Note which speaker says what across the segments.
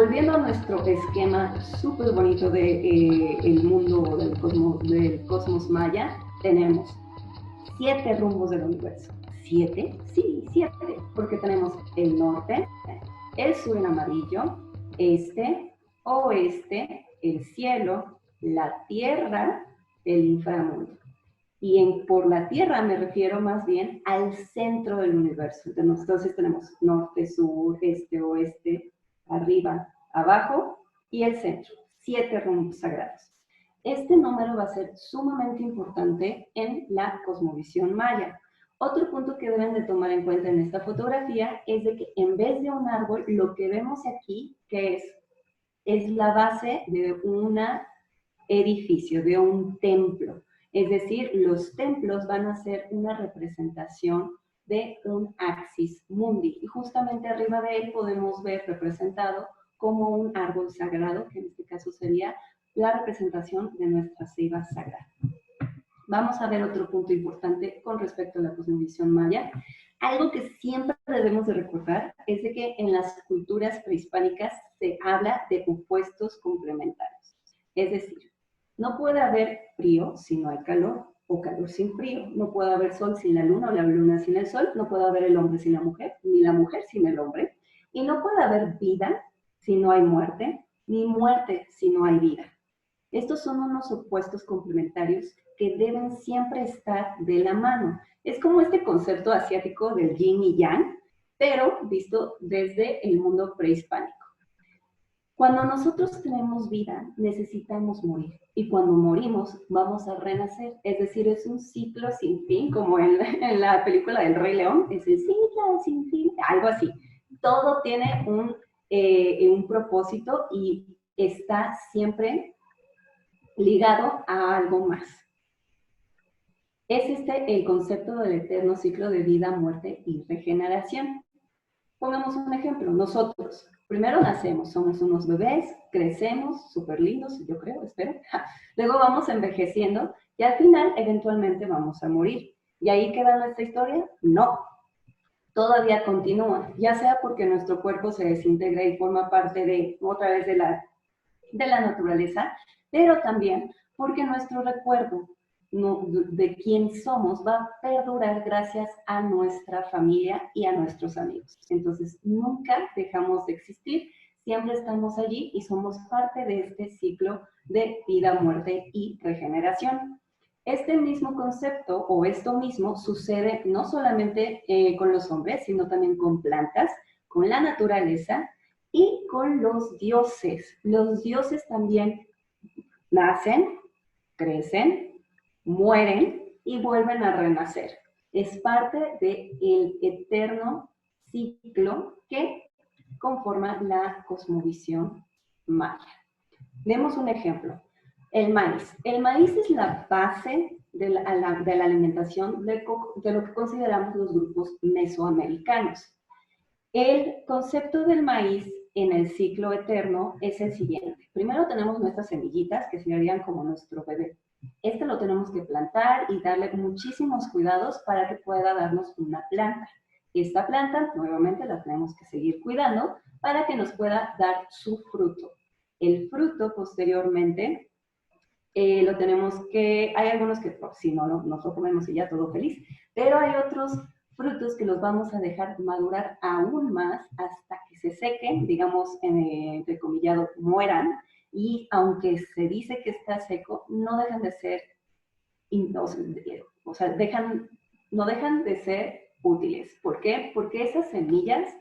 Speaker 1: volviendo a nuestro esquema súper bonito de el mundo del cosmos maya, tenemos 7 rumbos del universo. ¿7? Sí, 7, porque tenemos el norte, el sur en amarillo, este, oeste, el cielo, la tierra, el inframundo. Por la Tierra me refiero más bien al centro del universo. Entonces tenemos norte, sur, este, oeste, arriba, abajo y el centro. 7 rumbos sagrados. Este número va a ser sumamente importante en la cosmovisión maya. Otro punto que deben de tomar en cuenta en esta fotografía es de que en vez de un árbol, lo que vemos aquí, que es la base de un edificio, de un templo. Es decir, los templos van a ser una representación de un axis mundi. Y justamente arriba de él podemos ver representado como un árbol sagrado, que en este caso sería la representación de nuestra ceiba sagrada. Vamos a ver otro punto importante con respecto a la cosmovisión maya. Algo que siempre debemos de recordar es de que en las culturas prehispánicas se habla de opuestos complementarios. Es decir, no puede haber frío si no hay calor, o calor sin frío. No puede haber sol sin la luna, o la luna sin el sol. No puede haber el hombre sin la mujer, ni la mujer sin el hombre. Y no puede haber vida si no hay muerte, ni muerte si no hay vida. Estos son unos opuestos complementarios que deben siempre estar de la mano. Es como este concepto asiático del yin y yang, pero visto desde el mundo prehispánico. Cuando nosotros tenemos vida, necesitamos morir. Y cuando morimos, vamos a renacer. Es decir, es un ciclo sin fin, como en la película del Rey León. Es el ciclo sin fin, algo así. Todo tiene un propósito y está siempre ligado a algo más. Es este el concepto del eterno ciclo de vida, muerte y regeneración. Pongamos un ejemplo, nosotros primero nacemos, somos unos bebés, crecemos, súper lindos, yo creo, espero. Luego vamos envejeciendo y al final eventualmente vamos a morir. ¿Y ahí queda nuestra historia? No, todavía continúa, ya sea porque nuestro cuerpo se desintegra y forma parte de, otra vez, de la naturaleza, pero también porque nuestro recuerdo de quién somos va a perdurar gracias a nuestra familia y a nuestros amigos. Entonces, nunca dejamos de existir, siempre estamos allí y somos parte de este ciclo de vida, muerte y regeneración. Este mismo concepto o esto mismo sucede no solamente con los hombres, sino también con plantas, con la naturaleza y con los dioses. Los dioses también nacen, crecen, mueren y vuelven a renacer. Es parte del eterno ciclo que conforma la cosmovisión maya. Demos un ejemplo. El maíz. El maíz es la base de la alimentación de lo que consideramos los grupos mesoamericanos. El concepto del maíz en el ciclo eterno es el siguiente. Primero tenemos nuestras semillitas, que serían como nuestro bebé. Este lo tenemos que plantar y darle muchísimos cuidados para que pueda darnos una planta. Esta planta, nuevamente, la tenemos que seguir cuidando para que nos pueda dar su fruto. El fruto, posteriormente, lo tenemos que, hay algunos que, si no, nos lo comemos y ya todo feliz, pero hay otros frutos que los vamos a dejar madurar aún más hasta que se sequen, digamos, entrecomillado, mueran, y aunque se dice que está seco, no dejan de ser, o sea, no dejan de ser útiles. ¿Por qué? Porque esas semillas,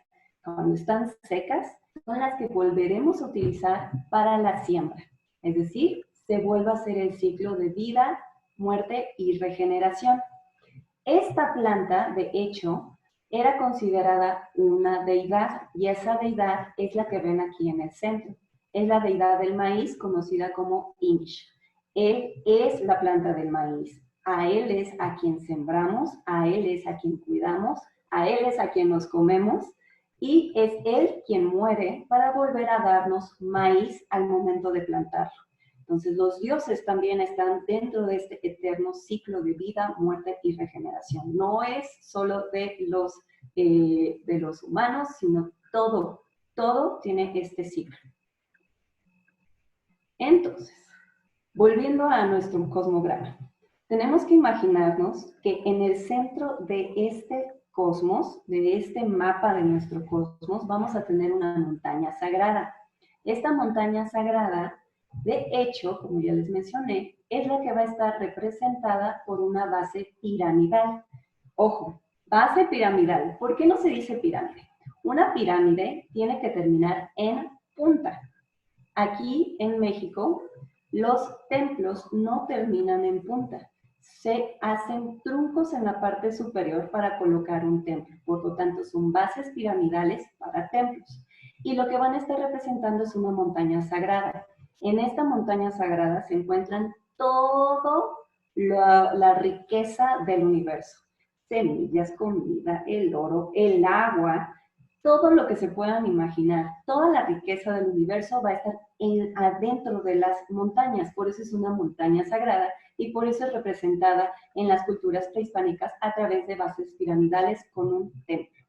Speaker 1: cuando están secas, son las que volveremos a utilizar para la siembra. Es decir, se vuelve a hacer el ciclo de vida, muerte y regeneración. Esta planta, de hecho, era considerada una deidad, y esa deidad es la que ven aquí en el centro. Es la deidad del maíz, conocida como Inch. Él es la planta del maíz. A él es a quien sembramos, a él es a quien cuidamos, a él es a quien nos comemos, y es él quien muere para volver a darnos maíz al momento de plantarlo. Entonces, los dioses también están dentro de este eterno ciclo de vida, muerte y regeneración. No es solo de los humanos, sino todo Todo tiene este ciclo. Entonces, volviendo a nuestro cosmograma, tenemos que imaginarnos que en el centro de este cosmos, de este mapa de nuestro cosmos, vamos a tener una montaña sagrada. Esta montaña sagrada, de hecho, como ya les mencioné, es la que va a estar representada por una base piramidal. Ojo, base piramidal. ¿Por qué no se dice pirámide? Una pirámide tiene que terminar en punta. Aquí en México, los templos no terminan en punta. Se hacen truncos en la parte superior para colocar un templo. Por lo tanto, son bases piramidales para templos. Y lo que van a estar representando es una montaña sagrada. En esta montaña sagrada se encuentran toda la riqueza del universo. Semillas, comida, el oro, el agua, todo lo que se puedan imaginar, toda la riqueza del universo va a estar adentro de las montañas, por eso es una montaña sagrada y por eso es representada en las culturas prehispánicas a través de bases piramidales con un templo.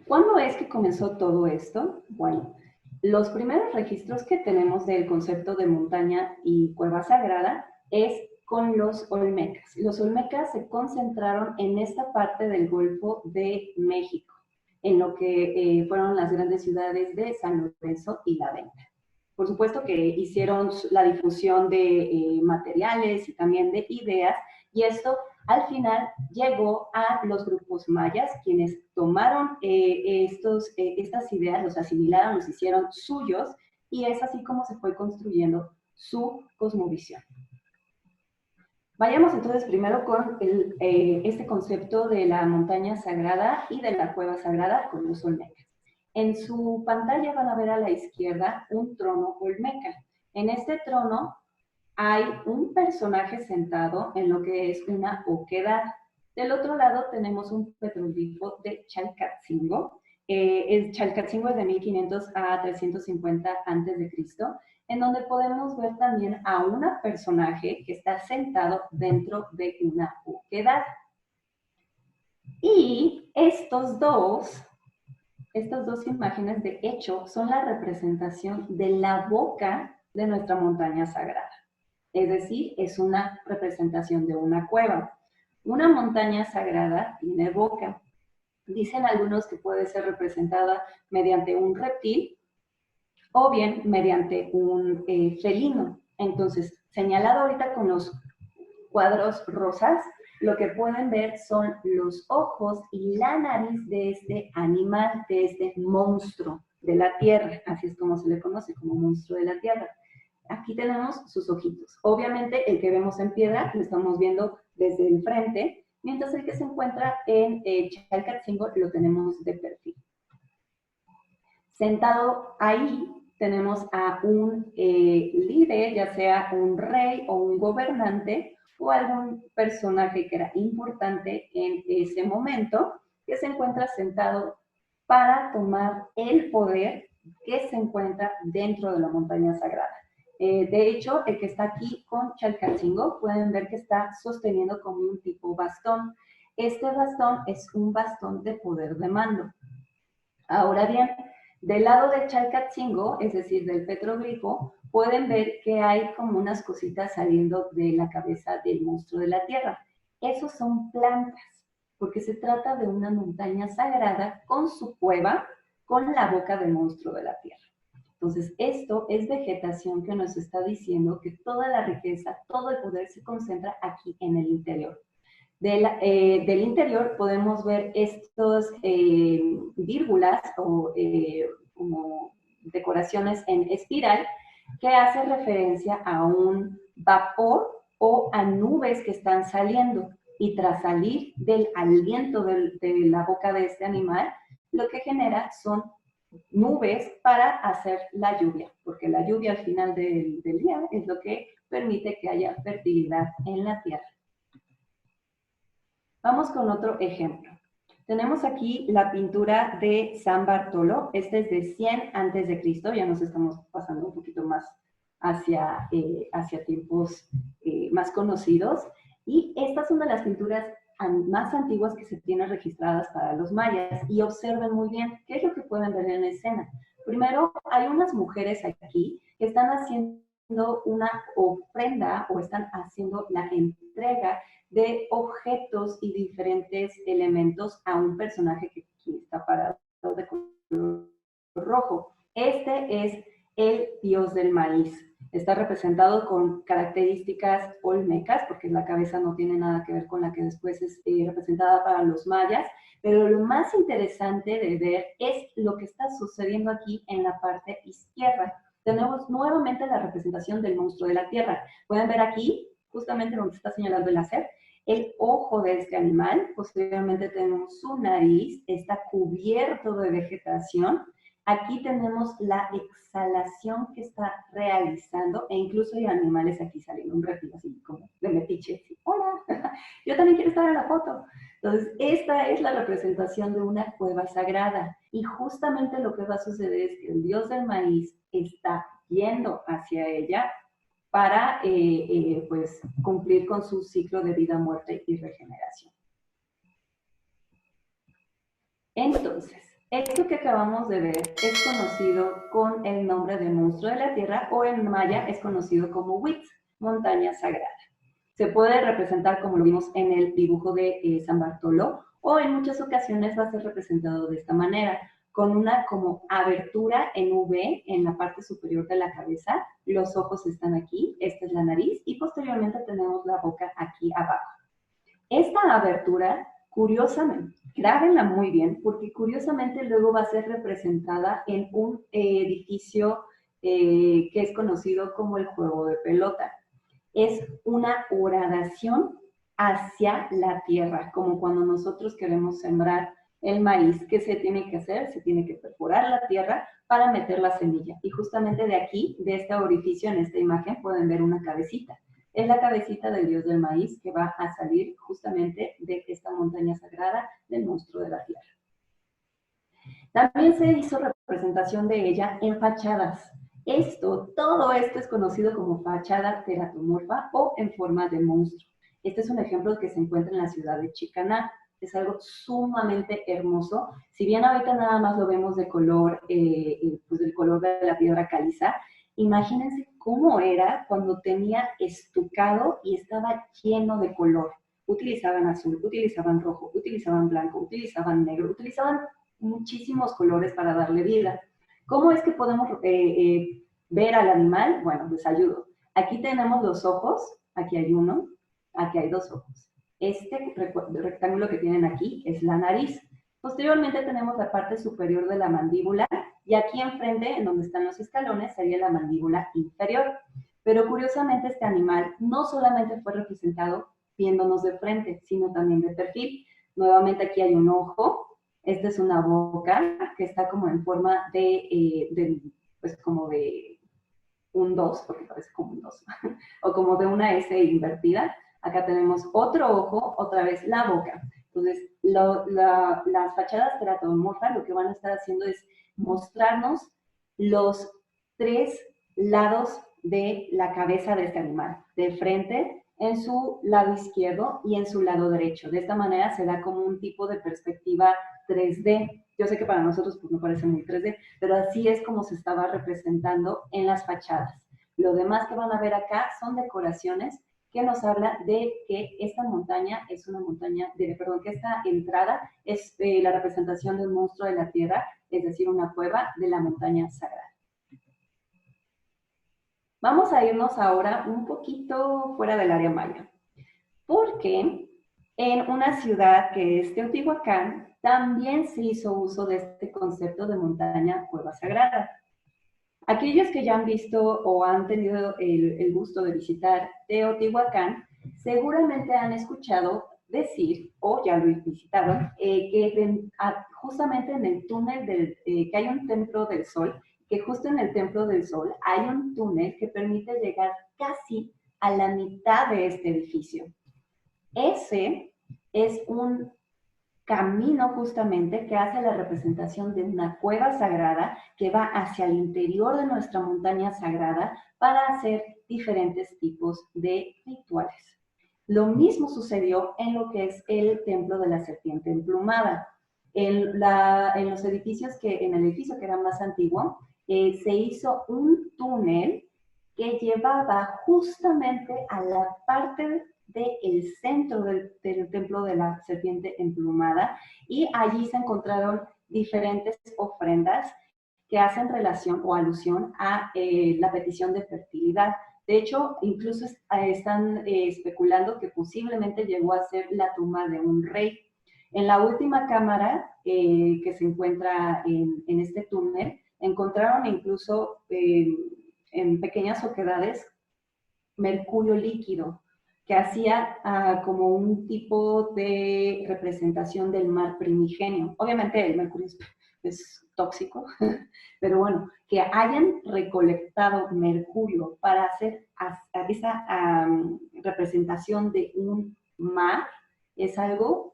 Speaker 1: ¿Cuándo es que comenzó todo esto? Bueno, los primeros registros que tenemos del concepto de montaña y cueva sagrada es con los olmecas. Los olmecas se concentraron en esta parte del Golfo de México, en lo que fueron las grandes ciudades de San Lorenzo y La Venta. Por supuesto que hicieron la difusión de materiales y también de ideas, y esto al final llegó a los grupos mayas, quienes tomaron estas ideas, los asimilaron, los hicieron suyos, y es así como se fue construyendo su cosmovisión. Vayamos entonces primero con este concepto de la montaña sagrada y de la cueva sagrada con los olmecas. En su pantalla van a ver a la izquierda un trono olmeca. En este trono hay un personaje sentado en lo que es una oquedad. Del otro lado tenemos un petroglifo de Chalcatzingo. El Chalcatzingo es de 1500 a 350 a.C., en donde podemos ver también a un personaje que está sentado dentro de una oquedad. Y estas dos imágenes, de hecho, son la representación de la boca de nuestra montaña sagrada. Es decir, es una representación de una cueva. Una montaña sagrada tiene boca. Dicen algunos que puede ser representada mediante un reptil o bien mediante un felino. Entonces, señalado ahorita con los cuadros rosas, lo que pueden ver son los ojos y la nariz de este animal, de este monstruo de la tierra, así es como se le conoce, como monstruo de la tierra. Aquí tenemos sus ojitos. Obviamente el que vemos en piedra lo estamos viendo desde el frente, mientras el que se encuentra en Chalcatzingo lo tenemos de perfil. Sentado ahí tenemos a un líder, ya sea un rey o un gobernante o algún personaje que era importante en ese momento, que se encuentra sentado para tomar el poder que se encuentra dentro de la montaña sagrada. De hecho, el que está aquí con Chalcatzingo, pueden ver que está sosteniendo como un tipo bastón. Este bastón es un bastón de poder de mando. Ahora bien, del lado de Chalcatzingo, es decir, del petroglifo, pueden ver que hay como unas cositas saliendo de la cabeza del monstruo de la tierra. Esos son plantas, porque se trata de una montaña sagrada con su cueva, con la boca del monstruo de la tierra. Entonces, esto es vegetación que nos está diciendo que toda la riqueza, todo el poder se concentra aquí en el interior. Del interior podemos ver estos vírgulas o como decoraciones en espiral que hace referencia a un vapor o a nubes que están saliendo, y tras salir del aliento de la boca de este animal, lo que genera son nubes para hacer la lluvia, porque la lluvia al final del día es lo que permite que haya fertilidad en la tierra. Vamos con otro ejemplo. Tenemos aquí la pintura de San Bartolo. Este es de 100 a.C., ya nos estamos pasando un poquito más hacia tiempos más conocidos. Y estas son de las pinturas más antiguas que se tienen registradas para los mayas. Y observen muy bien qué es lo que pueden ver en la escena. Primero, hay unas mujeres aquí que están haciendo una ofrenda o están haciendo la entrega de objetos y diferentes elementos a un personaje que aquí está parado de color rojo. Este es el dios del maíz. Está representado con características olmecas, porque la cabeza no tiene nada que ver con la que después es representada para los mayas, pero lo más interesante de ver es lo que está sucediendo aquí en la parte izquierda. Tenemos nuevamente la representación del monstruo de la tierra. Pueden ver aquí, justamente donde está señalando el láser, el ojo de este animal. Posteriormente tenemos su nariz, está cubierto de vegetación. Aquí tenemos la exhalación que está realizando, e incluso hay animales aquí saliendo, un reptil así como de metiche, así, hola, yo también quiero estar en la foto. Entonces, esta es la representación de una cueva sagrada, y justamente lo que va a suceder es que el dios del maíz está yendo hacia ella para pues, cumplir con su ciclo de vida, muerte y regeneración. Entonces, esto que acabamos de ver es conocido con el nombre de monstruo de la tierra, o en maya es conocido como Huitz, montaña sagrada. Se puede representar como lo vimos en el dibujo de San Bartolo, o en muchas ocasiones va a ser representado de esta manera, con una como abertura en V en la parte superior de la cabeza. Los ojos están aquí, esta es la nariz, y posteriormente tenemos la boca aquí abajo. Esta abertura, curiosamente, grábenla muy bien, porque curiosamente luego va a ser representada en un edificio que es conocido como el juego de pelota. Es una horadación hacia la tierra, como cuando nosotros queremos sembrar el maíz. ¿Qué se tiene que hacer? Se tiene que perforar la tierra para meter la semilla. Y justamente de aquí, de este orificio, en esta imagen, pueden ver una cabecita. Es la cabecita del dios del maíz que va a salir justamente de esta montaña sagrada del monstruo de la tierra. También se hizo representación de ella en fachadas. Todo esto es conocido como fachada teratomorfa o en forma de monstruo. Este es un ejemplo que se encuentra en la ciudad de Chicaná. Es algo sumamente hermoso. Si bien ahorita nada más lo vemos de color, pues del color de la piedra caliza, imagínense cómo era cuando tenía estucado y estaba lleno de color. Utilizaban azul, utilizaban rojo, utilizaban blanco, utilizaban negro, utilizaban muchísimos colores para darle vida. ¿Cómo es que podemos ver al animal? Bueno, les ayudo. Aquí tenemos los ojos, aquí hay uno, aquí hay dos ojos. Este rectángulo que tienen aquí es la nariz. Posteriormente tenemos la parte superior de la mandíbula, y aquí enfrente, en donde están los escalones, sería la mandíbula inferior. Pero curiosamente este animal no solamente fue representado viéndonos de frente, sino también de perfil. Nuevamente aquí hay un ojo. Esta es una boca que está como en forma pues como de un 2, porque parece como un 2, o como de una S invertida. Acá tenemos otro ojo, otra vez la boca. Entonces, las fachadas teratomorfas lo que van a estar haciendo es mostrarnos los tres lados de la cabeza de este animal, de frente, en su lado izquierdo y en su lado derecho. De esta manera se da como un tipo de perspectiva 3D. Yo sé que para nosotros pues no parece muy 3D, pero así es como se estaba representando en las fachadas. Lo demás que van a ver acá son decoraciones que nos habla de que esta montaña es una montaña, que esta entrada es la representación de un monstruo de la tierra, es decir, una cueva de la montaña sagrada. Vamos a irnos ahora un poquito fuera del área maya, porque en una ciudad que es Teotihuacán también se hizo uso de este concepto de montaña cueva sagrada. Aquellos que ya han visto o han tenido el gusto de visitar Teotihuacán, seguramente han escuchado decir, o ya lo visitaron, que justamente en el túnel que hay un templo del sol, que justo en el templo del sol hay un túnel que permite llegar casi a la mitad de este edificio. Ese es un camino justamente que hace la representación de una cueva sagrada que va hacia el interior de nuestra montaña sagrada para hacer diferentes tipos de rituales. Lo mismo sucedió en lo que es el templo de la serpiente emplumada. En los edificios en el edificio que era más antiguo, se hizo un túnel que llevaba justamente a la parte del centro del templo de la serpiente emplumada, y allí se encontraron diferentes ofrendas que hacen relación o alusión a la petición de fertilidad. De hecho, incluso están especulando que posiblemente llegó a ser la tumba de un rey. En la última cámara que se encuentra en este túnel, encontraron incluso en pequeñas oquedades mercurio líquido, que hacía como un tipo de representación del mar primigenio. Obviamente el mercurio es tóxico, pero bueno, que hayan recolectado mercurio para hacer esa representación de un mar es algo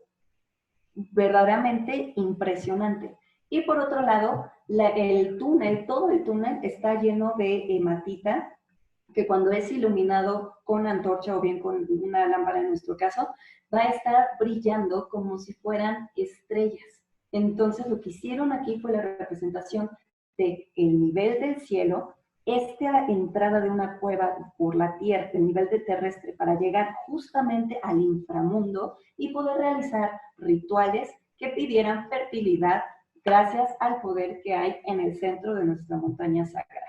Speaker 1: verdaderamente impresionante. Y por otro lado, el túnel, todo el túnel está lleno de hematita, que cuando es iluminado con antorcha o bien con una lámpara en nuestro caso, va a estar brillando como si fueran estrellas. Entonces lo que hicieron aquí fue la representación del nivel del cielo, esta entrada de una cueva por la tierra, el nivel de terrestre, para llegar justamente al inframundo y poder realizar rituales que pidieran fertilidad gracias al poder que hay en el centro de nuestra montaña sagrada.